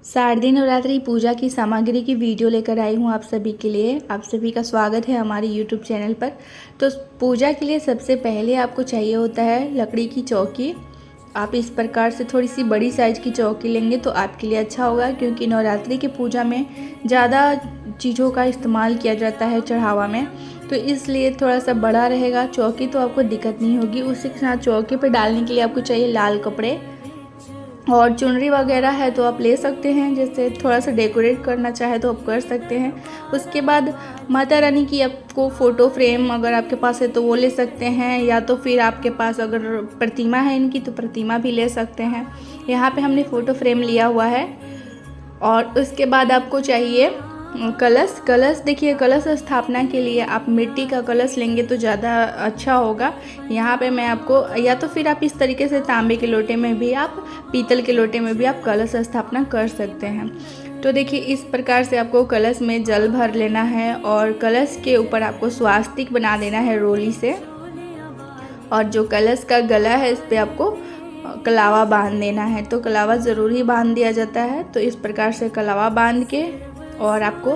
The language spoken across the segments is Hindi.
शारदीय नवरात्रि पूजा की सामग्री की वीडियो लेकर आई हूँ आप सभी के लिए। आप सभी का स्वागत है हमारे यूट्यूब चैनल पर। तो पूजा के लिए सबसे पहले आपको चाहिए होता है लकड़ी की चौकी। आप इस प्रकार से थोड़ी सी बड़ी साइज़ की चौकी लेंगे तो आपके लिए अच्छा होगा, क्योंकि नवरात्रि की पूजा में ज़्यादा चीज़ों का इस्तेमाल किया जाता है चढ़ावा में, तो इसलिए थोड़ा सा बड़ा रहेगा चौकी, तो आपको दिक्कत नहीं होगी। उसी के साथ चौकी पर डालने के लिए आपको चाहिए लाल कपड़े और चुनरी वगैरह है तो आप ले सकते हैं। जैसे थोड़ा सा डेकोरेट करना चाहे तो आप कर सकते हैं। उसके बाद माता रानी की आपको फ़ोटो फ्रेम अगर आपके पास है तो वो ले सकते हैं, या तो फिर आपके पास अगर प्रतिमा है इनकी तो प्रतिमा भी ले सकते हैं। यहाँ पे हमने फ़ोटो फ्रेम लिया हुआ है। और उसके बाद आपको चाहिए कलश। देखिए, कलश स्थापना के लिए आप मिट्टी का कलश लेंगे तो ज़्यादा अच्छा होगा। यहाँ पे मैं आपको, या तो फिर आप इस तरीके से तांबे के लोटे में भी, आप पीतल के लोटे में भी आप कलश स्थापना कर सकते हैं। तो देखिए, इस प्रकार से आपको कलश में जल भर लेना है और कलश के ऊपर आपको स्वास्तिक बना देना है रोली से। और जो कलश का गला है इस पर आपको कलावा बांध देना है। तो कलावा ज़रूर ही बांध दिया जाता है। तो इस प्रकार से कलावा बांध के और आपको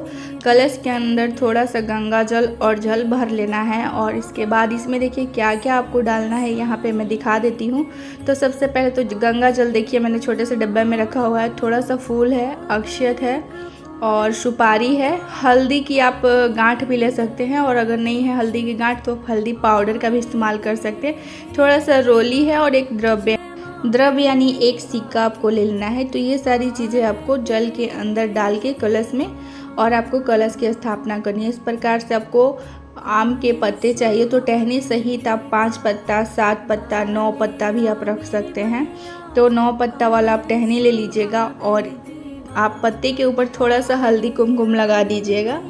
कलश के अंदर थोड़ा सा गंगा जल और जल भर लेना है। और इसके बाद इसमें देखिए क्या क्या आपको डालना है, यहाँ पे मैं दिखा देती हूँ। तो सबसे पहले तो गंगा जल देखिए मैंने छोटे से डब्बे में रखा हुआ है। थोड़ा सा फूल है, अक्षत है और सुपारी है। हल्दी की आप गांठ भी ले सकते हैं, और अगर नहीं है हल्दी की गांठ तो हल्दी पाउडर का भी इस्तेमाल कर सकते हैं। थोड़ा सा रोली है और एक द्रव्य यानी एक सिक्का आपको ले लेना है। तो ये सारी चीज़ें आपको जल के अंदर डाल के कलश में, और आपको कलश की स्थापना करनी है। इस प्रकार से आपको आम के पत्ते चाहिए तो टहनी सहित आप 5 पत्ता, 7 पत्ता, 9 पत्ता भी आप रख सकते हैं। तो 9 पत्ता वाला आप टहनी ले लीजिएगा और आप पत्ते के ऊपर थोड़ा सा हल्दी कुमकुम लगा दीजिएगा।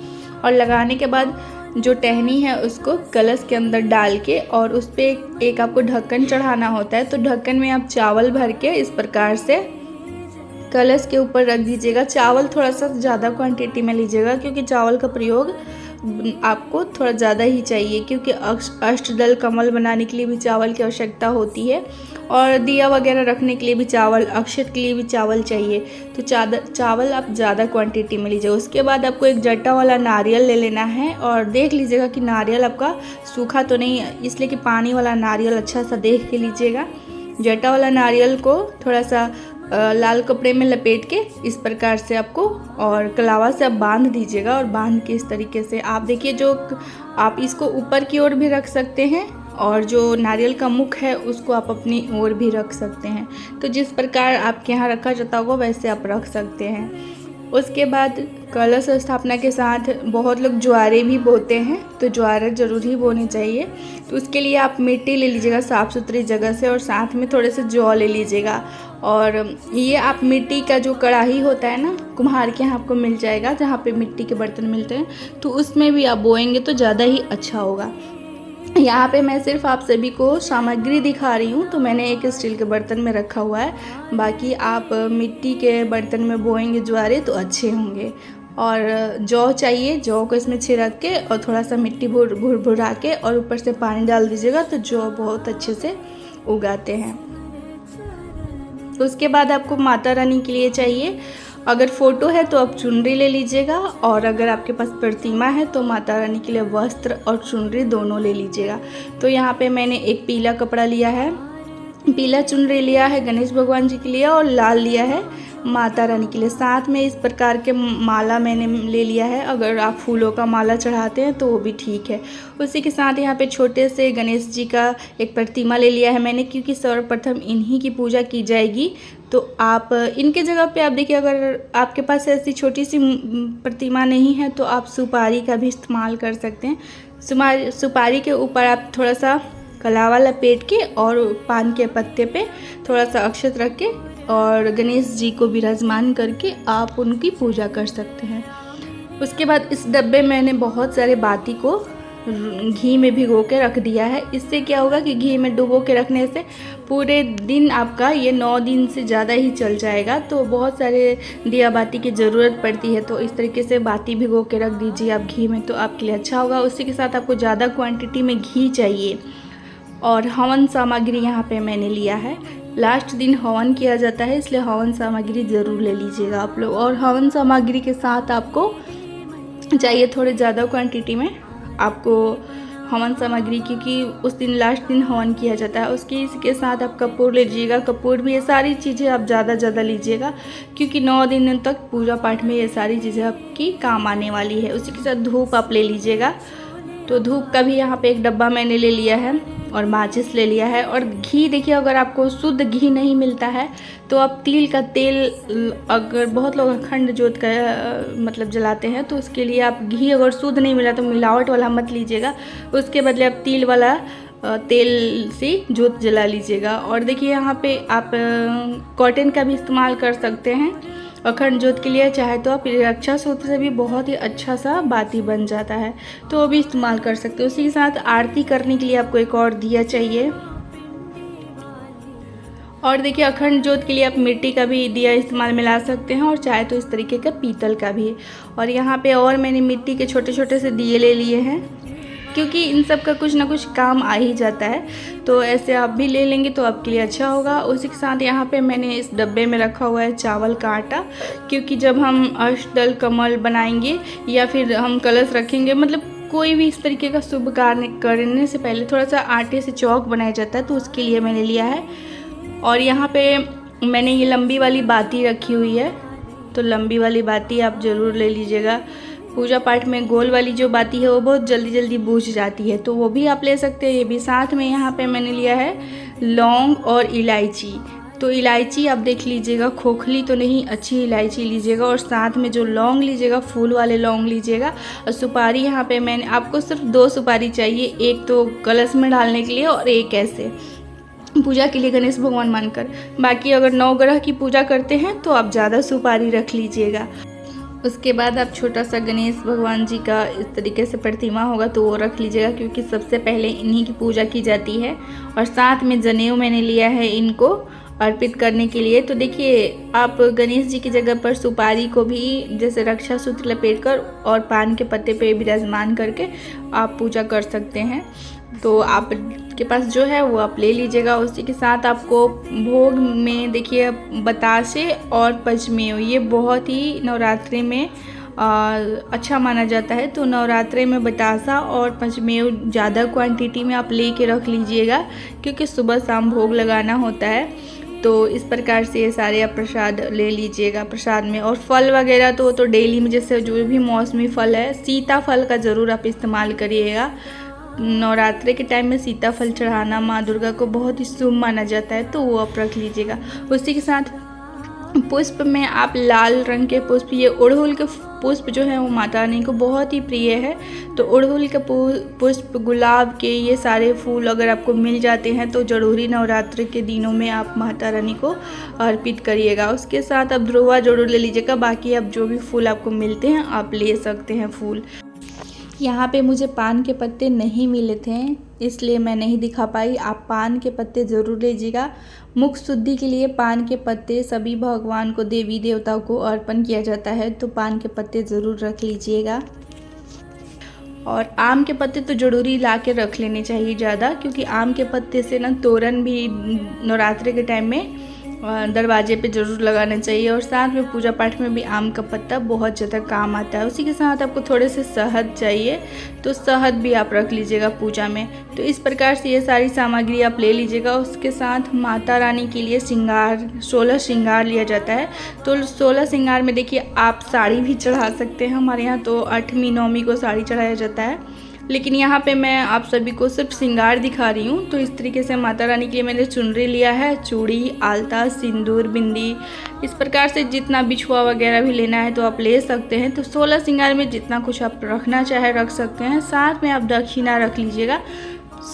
और लगाने के बाद जो टहनी है उसको कलश के अंदर डाल के, और उस पर एक आपको ढक्कन चढ़ाना होता है। तो ढक्कन में आप चावल भर के इस प्रकार से कलश के ऊपर रख दीजिएगा। चावल थोड़ा सा ज़्यादा क्वांटिटी में लीजिएगा, क्योंकि चावल का प्रयोग आपको थोड़ा ज़्यादा ही चाहिए, क्योंकि अष्टदल कमल बनाने के लिए भी चावल की आवश्यकता होती है, और दिया वगैरह रखने के लिए भी चावल, अक्षत के लिए भी चावल चाहिए। तो चावल आप ज़्यादा क्वांटिटी में लीजिए। उसके बाद आपको एक जट्टा वाला नारियल ले लेना है, और देख लीजिएगा कि नारियल आपका सूखा तो नहीं है, इसलिए कि पानी वाला नारियल अच्छा सा देख के लीजिएगा। जट्टा वाला नारियल को थोड़ा सा लाल कपड़े में लपेट के इस प्रकार से आपको, और कलावा से आप बांध दीजिएगा। और बांध के इस तरीके से आप देखिए, जो आप इसको ऊपर की ओर भी रख सकते हैं, और जो नारियल का मुख है उसको आप अपनी ओर भी रख सकते हैं। तो जिस प्रकार आपके यहाँ रखा जाता होगा वैसे आप रख सकते हैं। उसके बाद कलश स्थापना के साथ बहुत लोग ज्वारे भी बोते हैं, तो ज्वारे ज़रूर ही बोने चाहिए। तो उसके लिए आप मिट्टी ले लीजिएगा साफ़ सुथरी जगह से, और साथ में थोड़े से जौ ले लीजिएगा। और ये आप मिट्टी का जो कढ़ाई होता है ना, कुम्हार के यहाँ आपको मिल जाएगा, जहाँ पे मिट्टी के बर्तन मिलते हैं, तो उसमें भी आप बोएंगे तो ज़्यादा ही अच्छा होगा। यहाँ पे मैं सिर्फ आप सभी को सामग्री दिखा रही हूँ। तो मैंने एक स्टील के बर्तन में रखा हुआ है, बाकी आप मिट्टी के बर्तन में बोएंगे ज्वारे तो अच्छे होंगे। और जौ चाहिए, जौ को इसमें छिड़क के और थोड़ा सा मिट्टी भुरा के और ऊपर से पानी डाल दीजिएगा, तो जौ बहुत अच्छे से उगाते हैं। उसके बाद आपको माता रानी के लिए चाहिए, अगर फ़ोटो है तो आप चुनरी ले लीजिएगा, और अगर आपके पास प्रतिमा है तो माता रानी के लिए वस्त्र और चुनरी दोनों ले लीजिएगा। तो यहाँ पे मैंने एक पीला कपड़ा लिया है, पीला चुनरी लिया है गणेश भगवान जी के लिए, और लाल लिया है माता रानी के लिए। साथ में इस प्रकार के माला मैंने ले लिया है, अगर आप फूलों का माला चढ़ाते हैं तो वो भी ठीक है। उसी के साथ यहाँ पे छोटे से गणेश जी का एक प्रतिमा ले लिया है मैंने, क्योंकि सर्वप्रथम इन्हीं की पूजा की जाएगी। तो आप इनके जगह पे आप देखिए, अगर आपके पास ऐसी छोटी सी प्रतिमा नहीं है तो आप सुपारी का भी इस्तेमाल कर सकते हैं। सुपारी के ऊपर आप थोड़ा सा कलावा लपेट के और पान के पत्ते पे थोड़ा सा अक्षत रख के और गणेश जी को विराजमान करके आप उनकी पूजा कर सकते हैं। उसके बाद इस डब्बे में मैंने बहुत सारे बाती को घी में भिगो के रख दिया है। इससे क्या होगा कि घी में डुबो के रखने से पूरे दिन आपका ये 9 दिन से ज़्यादा ही चल जाएगा। तो बहुत सारे दिया बाती की ज़रूरत पड़ती है, तो इस तरीके से बाती भिगो के रख दीजिए आप घी में, तो आपके लिए अच्छा होगा। उसी के साथ आपको ज़्यादा क्वांटिटी में घी चाहिए, और हवन सामग्री यहाँ पे मैंने लिया है। लास्ट दिन हवन किया जाता है, इसलिए हवन सामग्री ज़रूर ले लीजिएगा आप लोग। और हवन सामग्री के साथ आपको चाहिए थोड़े ज़्यादा क्वांटिटी में आपको हवन सामग्री, क्योंकि उस दिन लास्ट दिन हवन किया जाता है। इसके साथ आप कपूर ले लीजिएगा, कपूर भी, ये सारी चीज़ें आप ज़्यादा लीजिएगा क्योंकि 9 दिन तक पूजा पाठ में ये सारी चीज़ें आपकी काम आने वाली है। उसी के साथ धूप आप ले लीजिएगा। तो धूप का भी यहाँ पे एक डब्बा मैंने ले लिया है और माचिस ले लिया है। और घी देखिए, अगर आपको शुद्ध घी नहीं मिलता है तो आप तिल का तेल, अगर बहुत लोग अखंड जोत का मतलब जलाते हैं, तो उसके लिए आप घी अगर शुद्ध नहीं मिला तो मिलावट वाला मत लीजिएगा, उसके बदले आप तिल वाला तेल से जोत जला लीजिएगा। और देखिए यहाँ पे आप कॉटन का भी इस्तेमाल कर सकते हैं अखंड जोत के लिए, चाहे तो आप रक्षा सूत्र से भी बहुत ही अच्छा सा बाती बन जाता है, तो वो भी इस्तेमाल कर सकते हो। उसी के साथ आरती करने के लिए आपको एक और दिया चाहिए। और देखिए अखंड जोत के लिए आप मिट्टी का भी दिया इस्तेमाल में ला सकते हैं और चाहे तो इस तरीके का पीतल का भी। और यहाँ पे और मैंने मिट्टी के छोटे छोटे से दिए ले लिए हैं, क्योंकि इन सब का कुछ ना कुछ काम आ ही जाता है, तो ऐसे आप भी ले लेंगे तो आपके लिए अच्छा होगा। उसी के साथ यहाँ पे मैंने इस डब्बे में रखा हुआ है चावल का आटा, क्योंकि जब हम अष्टदल कमल बनाएंगे या फिर हम कलश रखेंगे, मतलब कोई भी इस तरीके का शुभ कार्य करने से पहले थोड़ा सा आटे से चौक बनाया जाता है, तो उसके लिए मैंने लिया है। और यहाँ पे मैंने ये लंबी वाली बाती रखी हुई है, तो लंबी वाली बाती आप ज़रूर ले लीजिएगा। पूजा पाठ में गोल वाली जो बाती है वो बहुत जल्दी बुझ जाती है, तो वो भी आप ले सकते हैं। ये भी साथ में यहाँ पे मैंने लिया है लौंग और इलायची। तो इलायची आप देख लीजिएगा, खोखली तो नहीं, अच्छी इलायची लीजिएगा। और साथ में जो लौंग लीजिएगा, फूल वाले लौंग लीजिएगा। और सुपारी यहाँ पे मैंने आपको सिर्फ 2 सुपारी चाहिए, एक तो कलश में डालने के लिए और एक ऐसे पूजा के लिए गणेश भगवान मानकर। बाकी अगर 9 ग्रह की पूजा करते हैं तो आप ज़्यादा सुपारी रख लीजिएगा। उसके बाद आप छोटा सा गणेश भगवान जी का इस तरीके से प्रतिमा होगा तो वो रख लीजिएगा, क्योंकि सबसे पहले इन्हीं की पूजा की जाती है। और साथ में जनेऊ मैंने लिया है इनको अर्पित करने के लिए। तो देखिए आप गणेश जी की जगह पर सुपारी को भी जैसे रक्षा सूत्र लपेट कर और पान के पत्ते पे विराजमान करके आप पूजा कर सकते हैं। तो आपके पास जो है वो आप ले लीजिएगा। उसी के साथ आपको भोग में देखिए बतासे और पंचमेव, ये बहुत ही नवरात्रि में अच्छा माना जाता है। तो नवरात्रि में बतासा और पंचमेव ज़्यादा क्वांटिटी में आप लेके रख लीजिएगा, क्योंकि सुबह शाम भोग लगाना होता है। तो इस प्रकार से ये सारे आप प्रसाद ले लीजिएगा। प्रसाद में और फल वगैरह तो डेली में जैसे जो भी मौसमी फल है, सीताफल का ज़रूर आप इस्तेमाल करिएगा। नवरात्रि के टाइम में सीताफल चढ़ाना माँ दुर्गा को बहुत ही शुभ माना जाता है, तो वो आप रख लीजिएगा। उसी के साथ पुष्प में आप लाल रंग के पुष्प, ये अड़हुल के पुष्प जो है वो माता रानी को बहुत ही प्रिय है। तो अड़हुल के पुष्प, गुलाब के, ये सारे फूल अगर आपको मिल जाते हैं तो ज़रूरी नवरात्रि के दिनों में आप माता रानी को अर्पित करिएगा। उसके साथ आप ध्रुवा जरूर ले लीजिएगा। बाकी आप जो भी फूल आपको मिलते हैं आप ले सकते हैं फूल। यहाँ पे मुझे पान के पत्ते नहीं मिले थे, इसलिए मैं नहीं दिखा पाई। आप पान के पत्ते ज़रूर लीजिएगा। मुख शुद्धि के लिए पान के पत्ते सभी भगवान को, देवी देवताओं को अर्पण किया जाता है, तो पान के पत्ते ज़रूर रख लीजिएगा। और आम के पत्ते तो ज़रूरी ला के रख लेने चाहिए ज़्यादा, क्योंकि आम के पत्ते से ना तोरण भी नवरात्रि के टाइम में दरवाजे पे ज़रूर लगाना चाहिए। और साथ में पूजा पाठ में भी आम का पत्ता बहुत ज़्यादा काम आता है। उसी के साथ आपको थोड़े से शहद चाहिए, तो शहद भी आप रख लीजिएगा पूजा में। तो इस प्रकार से ये सारी सामग्री आप ले लीजिएगा। उसके साथ माता रानी के लिए श्रृंगार, 16 श्रृंगार लिया जाता है। तो 16 श्रृंगार में देखिए आप साड़ी भी चढ़ा सकते हैं। हमारे यहाँ तो 8वीं 9वीं को साड़ी चढ़ाया जाता है, लेकिन यहाँ पे मैं आप सभी को सिर्फ श्रृंगार दिखा रही हूँ। तो इस तरीके से माता रानी के लिए मैंने चुनरी लिया है, चूड़ी, आलता, सिंदूर, बिंदी। इस प्रकार से जितना बिछुआ वगैरह भी लेना है तो आप ले सकते हैं। तो 16 श्रृंगार में जितना कुछ आप रखना चाहे रख सकते हैं। साथ में आप दक्षिणा रख लीजिएगा,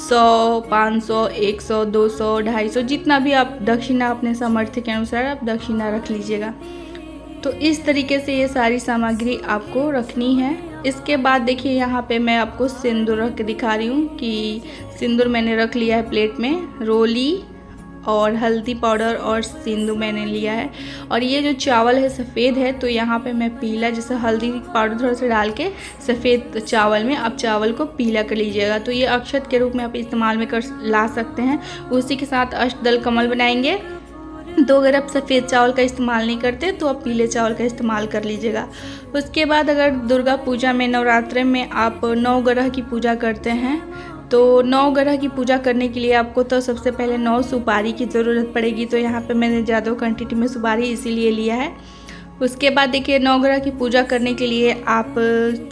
100, 500, 100, 200, 250, जितना भी आप दक्षिणा अपने सामर्थ्य के अनुसार आप दक्षिणा रख लीजिएगा। तो इस तरीके से ये सारी सामग्री आपको रखनी है। इसके बाद देखिए यहाँ पे मैं आपको सिंदूर रख के दिखा रही हूँ कि सिंदूर मैंने रख लिया है प्लेट में, रोली और हल्दी पाउडर और सिंदूर मैंने लिया है। और ये जो चावल है सफ़ेद है, तो यहाँ पे मैं पीला जैसे हल्दी पाउडर थोड़ा सा डाल के सफ़ेद चावल में आप चावल को पीला कर लीजिएगा। तो ये अक्षत के रूप में आप इस्तेमाल में कर ला सकते हैं। उसी के साथ अष्टदल कमल बनाएंगे। तो अगर आप सफ़ेद चावल का इस्तेमाल नहीं करते तो आप पीले चावल का इस्तेमाल कर लीजिएगा। उसके बाद अगर दुर्गा पूजा में नवरात्रि में आप 9 ग्रह की पूजा करते हैं, तो 9 ग्रह की पूजा करने के लिए आपको तो सबसे पहले 9 सुपारी की ज़रूरत पड़ेगी। तो यहाँ पे मैंने ज़्यादा क्वांटिटी में सुपारी इसीलिए लिया है। उसके बाद देखिए 9 ग्रह की पूजा करने के लिए आप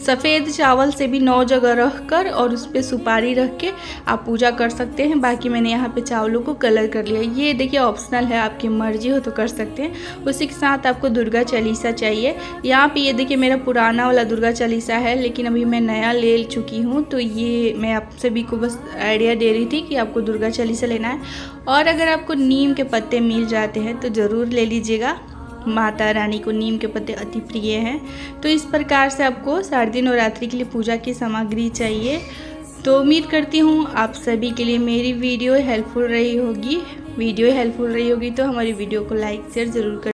सफ़ेद चावल से भी 9 जगह रख कर और उस पर सुपारी रख के आप पूजा कर सकते हैं। बाकी मैंने यहाँ पे चावलों को कलर कर लिया। ये देखिए ऑप्शनल है, आपकी मर्जी हो तो कर सकते हैं। उसी के साथ आपको दुर्गा चालीसा चाहिए। यहाँ पे ये देखिए मेरा पुराना वाला दुर्गा चालीसा है, लेकिन अभी मैं नया ले चुकी हूँ। तो ये मैं आप सभी को बस आइडिया दे रही थी कि आपको दुर्गा चालीसा लेना है। और अगर आपको नीम के पत्ते मिल जाते हैं तो ज़रूर ले लीजिएगा। माता रानी को नीम के पत्ते अति प्रिय हैं। तो इस प्रकार से आपको शारदीय नवरात्रि के लिए पूजा की सामग्री चाहिए। तो उम्मीद करती हूँ आप सभी के लिए मेरी वीडियो हेल्पफुल रही होगी। तो हमारी वीडियो को लाइक शेयर ज़रूर करें।